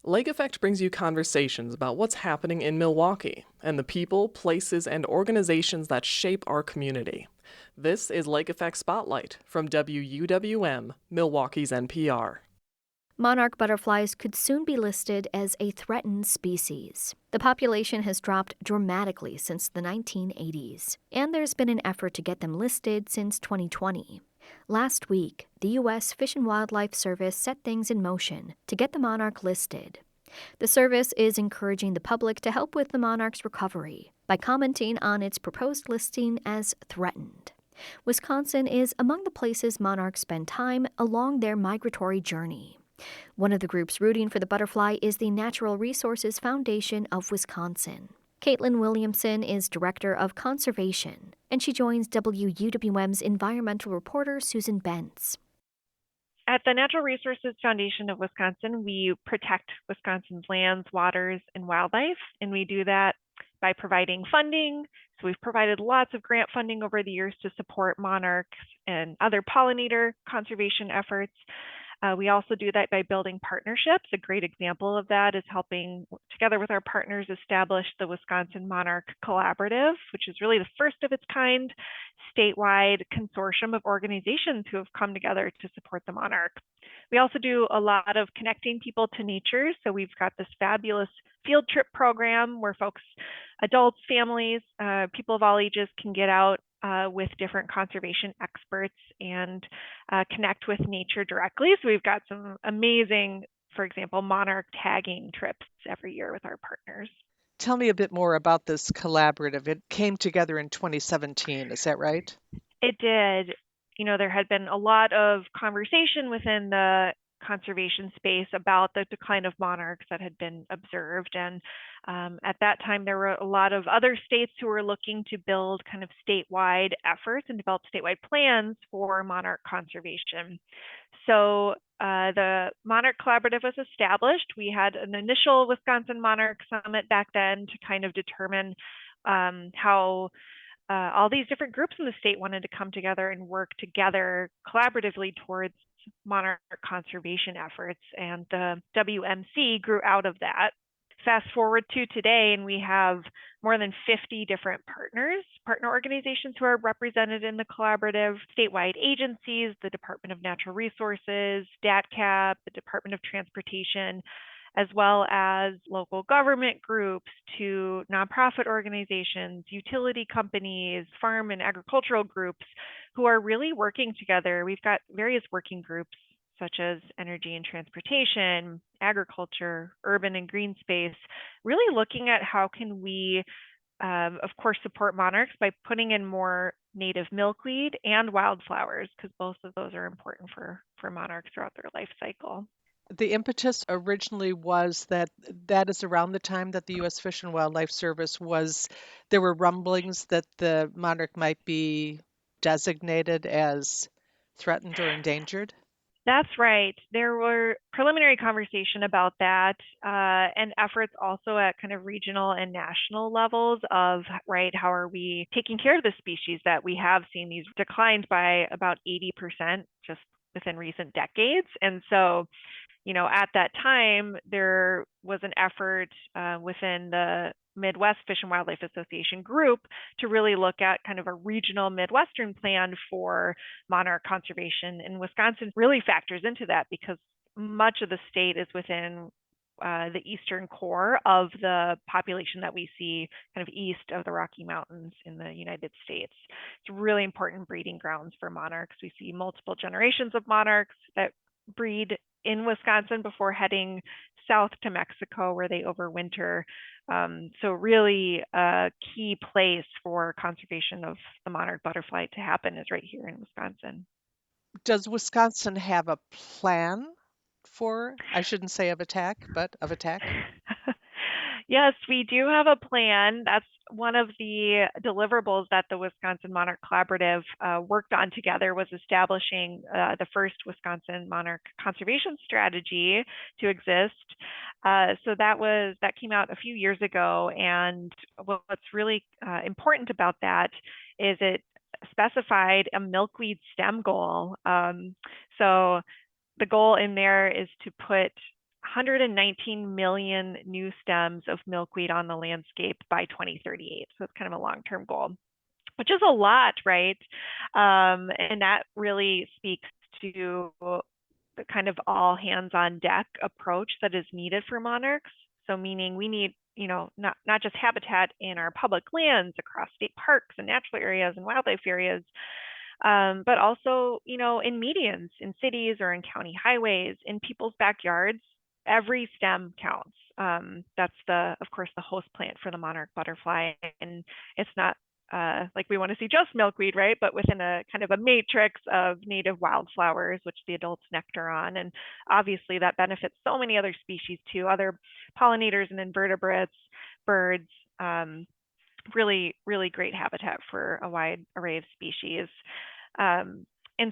Lake Effect brings you conversations about what's happening in Milwaukee and the people, places, and organizations that shape our community. This is Lake Effect Spotlight from WUWM, Milwaukee's NPR. Monarch butterflies could soon be listed as a threatened species. The population has dropped dramatically since the 1980s, and there's been an effort to get them listed since 2020. Last week, the U.S. Fish and Wildlife Service set things in motion to get the monarch listed. The service is encouraging the public to help with the monarch's recovery by commenting on its proposed listing as threatened. Wisconsin is among the places monarchs spend time along their migratory journey. One of the groups rooting for the butterfly is the Natural Resources Foundation of Wisconsin. Caitlin Williamson is Director of Conservation, and she joins WUWM's environmental reporter Susan Bentz. At the Natural Resources Foundation of Wisconsin, we protect Wisconsin's lands, waters, and wildlife, and we do that by providing funding. So we've provided lots of grant funding over the years to support monarchs and other pollinator conservation efforts. We also do that by building partnerships. A great example of that is helping, together with our partners, establish the Wisconsin Monarch Collaborative, which is really the first of its kind statewide consortium of organizations who have come together to support the monarch. We also do a lot of connecting people to nature. So we've got this fabulous field trip program where folks, adults, families, people of all ages can get out with different conservation experts and connect with nature directly. So we've got some amazing, for example, monarch tagging trips every year with our partners. Tell me a bit more about this collaborative. It came together in 2017, is that right? It did. You know, there had been a lot of conversation within the conservation space about the decline of monarchs that had been observed. And at that time, there were a lot of other states who were looking to build kind of statewide efforts and develop statewide plans for monarch conservation. So the Monarch Collaborative was established. We had an initial Wisconsin Monarch Summit back then to kind of determine how all these different groups in the state wanted to come together and work together collaboratively towards monarch conservation efforts, and the WMC grew out of that. Fast forward to today, and we have more than 50 different partner organizations who are represented in the collaborative, statewide agencies, the Department of Natural Resources, DATCAP, the Department of Transportation, as well as local government groups to nonprofit organizations, utility companies, farm and agricultural groups who are really working together. We've got various working groups such as energy and transportation, agriculture, urban and green space, really looking at how can we, of course, support monarchs by putting in more native milkweed and wildflowers, because both of those are important for monarchs throughout their life cycle. The impetus originally was that is around the time that the U.S. Fish and Wildlife Service there were rumblings that the monarch might be designated as threatened or endangered. That's right. There were preliminary conversation about that and efforts also at kind of regional and national levels of, right, how are we taking care of the species that we have seen these declined by about 80% just within recent decades. And so, you know, at that time, there was an effort within the Midwest Fish and Wildlife Association group to really look at kind of a regional Midwestern plan for monarch conservation. And Wisconsin really factors into that because much of the state is within the eastern core of the population that we see kind of east of the Rocky Mountains in the United States. It's really important breeding grounds for monarchs. We see multiple generations of monarchs that breed in Wisconsin before heading south to Mexico where they overwinter. So really a key place for conservation of the monarch butterfly to happen is right here in Wisconsin. Does Wisconsin have a plan for, I shouldn't say of attack, but of attack? Yes, we do have a plan. That's one of the deliverables that the Wisconsin Monarch Collaborative worked on together was establishing the first Wisconsin Monarch Conservation Strategy to exist. So that came out a few years ago, and what's really important about that is it specified a milkweed stem goal. So the goal in there is to put 119 million new stems of milkweed on the landscape by 2038. So it's kind of a long-term goal, which is a lot, right? And that really speaks to the kind of all hands on deck approach that is needed for monarchs. So meaning we need, not just habitat in our public lands across state parks and natural areas and wildlife areas, but also, in medians, in cities or in county highways, in people's backyards. Every stem counts. That's of course, the host plant for the monarch butterfly, and it's not like we want to see just milkweed, right? But within a kind of a matrix of native wildflowers, which the adults nectar on, and obviously that benefits so many other species too, other pollinators and invertebrates, birds. Really, really great habitat for a wide array of species. And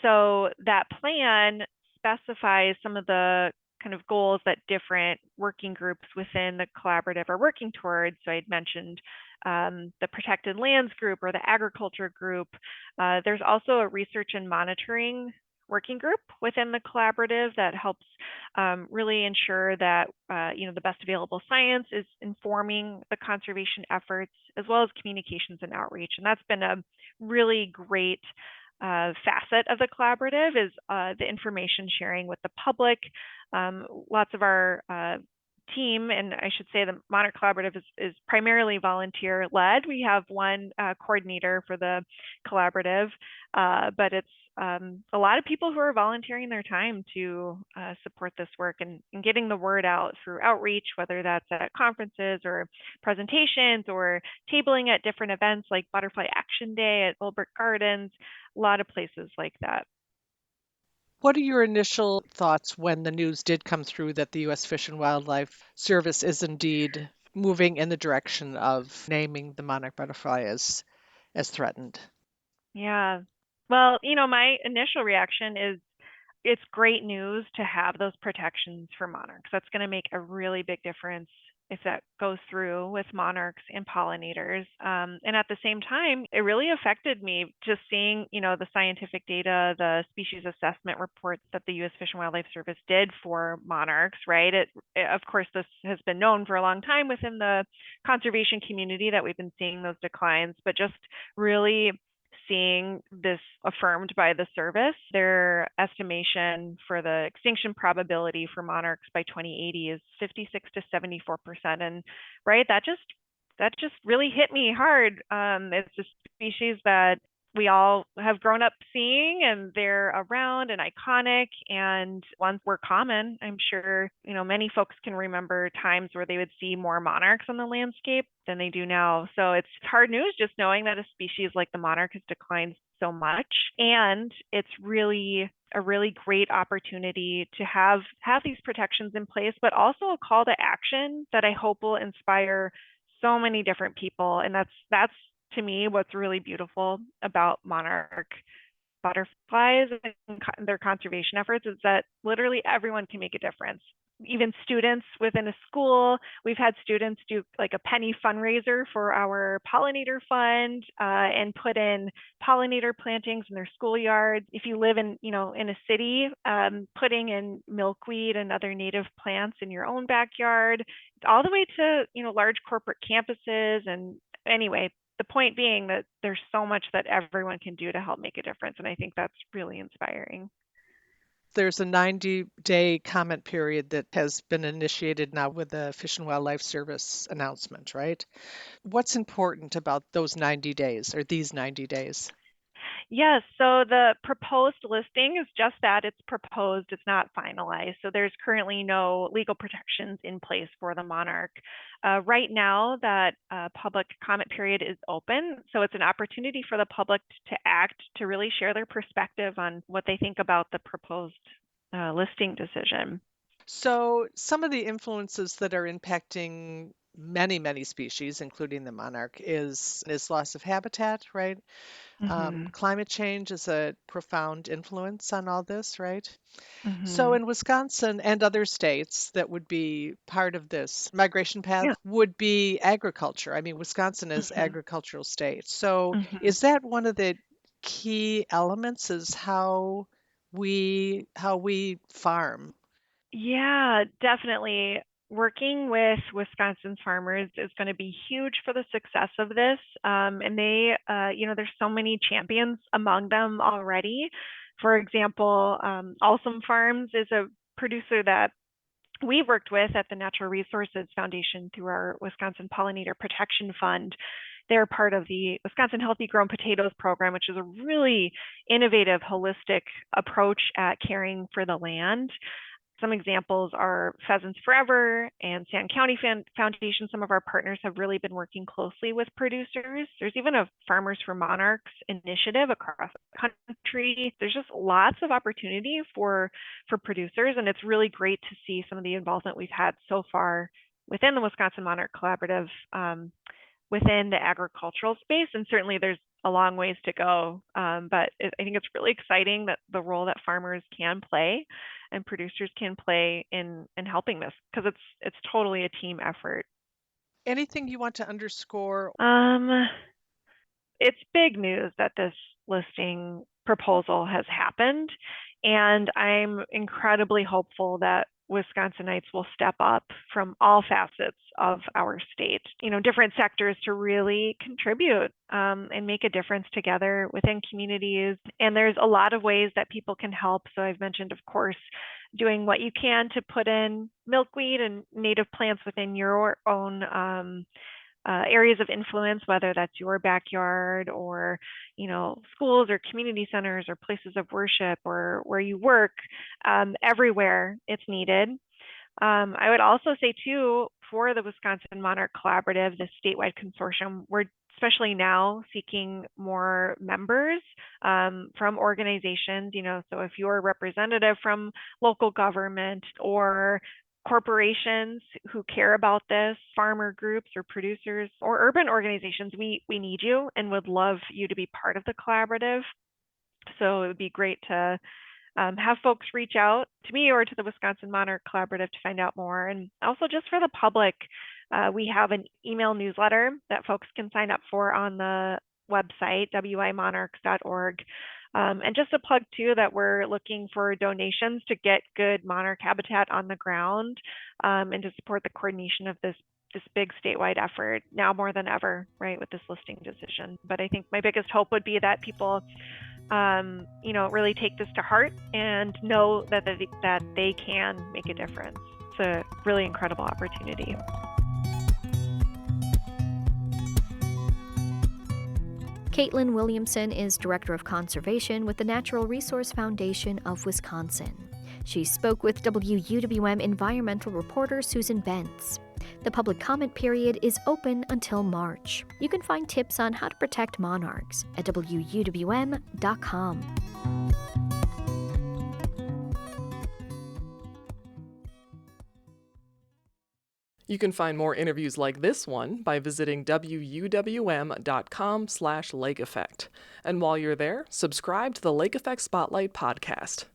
so that plan specifies some of the kind of goals that different working groups within the collaborative are working towards. So I'd mentioned the protected lands group or the agriculture group. There's also a research and monitoring working group within the collaborative that helps really ensure that the best available science is informing the conservation efforts, as well as communications and outreach. And that's been a really great facet of the collaborative, is the information sharing with the public. Lots of our team, and I should say the Monarch Collaborative is primarily volunteer led. We have one coordinator for the collaborative, but it's a lot of people who are volunteering their time to support this work and getting the word out through outreach, whether that's at conferences or presentations or tabling at different events like Butterfly Action Day at Wilbert Gardens, a lot of places like that. What are your initial thoughts when the news did come through that the U.S. Fish and Wildlife Service is indeed moving in the direction of naming the monarch butterfly as threatened? Yeah. Well, my initial reaction is it's great news to have those protections for monarchs. That's going to make a really big difference if that goes through with monarchs and pollinators. And at the same time, it really affected me just seeing, the scientific data, the species assessment reports that the U.S. Fish and Wildlife Service did for monarchs, right? Of course, this has been known for a long time within the conservation community that we've been seeing those declines, but just really seeing this affirmed by the service. Their estimation for the extinction probability for monarchs by 2080 is 56 to 74%. And right, that just really hit me hard. It's a species that we all have grown up seeing, and they're around and iconic, and ones were common. I'm sure, many folks can remember times where they would see more monarchs on the landscape than they do now. So it's hard news just knowing that a species like the monarch has declined so much. And it's really a really great opportunity to have these protections in place, but also a call to action that I hope will inspire so many different people. And that's to me what's really beautiful about monarch butterflies and their conservation efforts, is that literally everyone can make a difference. Even students within a school, we've had students do like a penny fundraiser for our pollinator fund and put in pollinator plantings in their schoolyards. If you live in a city, putting in milkweed and other native plants in your own backyard, all the way to large corporate campuses. And anyway, the point being that there's so much that everyone can do to help make a difference. And I think that's really inspiring. There's a 90-day comment period that has been initiated now with the Fish and Wildlife Service announcement, right? What's important about those 90 days or these 90 days? Yes, so the proposed listing is just that, it's proposed, it's not finalized. So there's currently no legal protections in place for the monarch. Right now, that public comment period is open. So it's an opportunity for the public to act, to really share their perspective on what they think about the proposed listing decision. So some of the influences that are impacting many species, including the monarch, is loss of habitat, right? Mm-hmm. Climate change is a profound influence on all this, right? So Mm-hmm. in Wisconsin and other states that would be part of this migration path Yeah. would be agriculture. I mean, Wisconsin is Mm-hmm. agricultural state. So Mm-hmm. is that one of the key elements, is how we farm? Yeah, definitely. Working with Wisconsin's farmers is going to be huge for the success of this. And there's so many champions among them already. For example, Awesome Farms is a producer that we've worked with at the Natural Resources Foundation through our Wisconsin Pollinator Protection Fund. They're part of the Wisconsin Healthy Grown Potatoes program, which is a really innovative, holistic approach at caring for the land. Some examples are Pheasants Forever and Sand County Foundation. Some of our partners have really been working closely with producers. There's even a Farmers for Monarchs initiative across the country. There's just lots of opportunity for producers, and it's really great to see some of the involvement we've had so far within the Wisconsin Monarch Collaborative, within the agricultural space. And certainly there's a long ways to go. But I think it's really exciting that the role that farmers can play and producers can play in helping this, because it's totally a team effort. Anything you want to underscore? It's big news that this listing proposal has happened, and I'm incredibly hopeful that Wisconsinites will step up from all facets of our state, different sectors, to really contribute and make a difference together within communities. And there's a lot of ways that people can help. So I've mentioned, of course, doing what you can to put in milkweed and native plants within your own areas of influence, whether that's your backyard or, schools or community centers or places of worship or where you work. Everywhere it's needed. I would also say too, for the Wisconsin Monarch Collaborative, the statewide consortium, we're especially now seeking more members from organizations. So if you're a representative from local government or corporations who care about this, farmer groups or producers or urban organizations, we need you and would love you to be part of the collaborative. So it would be great to have folks reach out to me or to the Wisconsin Monarch Collaborative to find out more. And also, just for the public, we have an email newsletter that folks can sign up for on the website, wimonarchs.org. And just a plug too, that we're looking for donations to get good monarch habitat on the ground, and to support the coordination of this big statewide effort now more than ever, right, with this listing decision. But I think my biggest hope would be that people really take this to heart and know that they can make a difference. It's a really incredible opportunity. Caitlin Williamson is Director of Conservation with the Natural Resource Foundation of Wisconsin. She spoke with WUWM environmental reporter Susan Bentz. The public comment period is open until March. You can find tips on how to protect monarchs at WUWM.com. You can find more interviews like this one by visiting wuwm.com/Lake Effect. And while you're there, subscribe to the Lake Effect Spotlight podcast.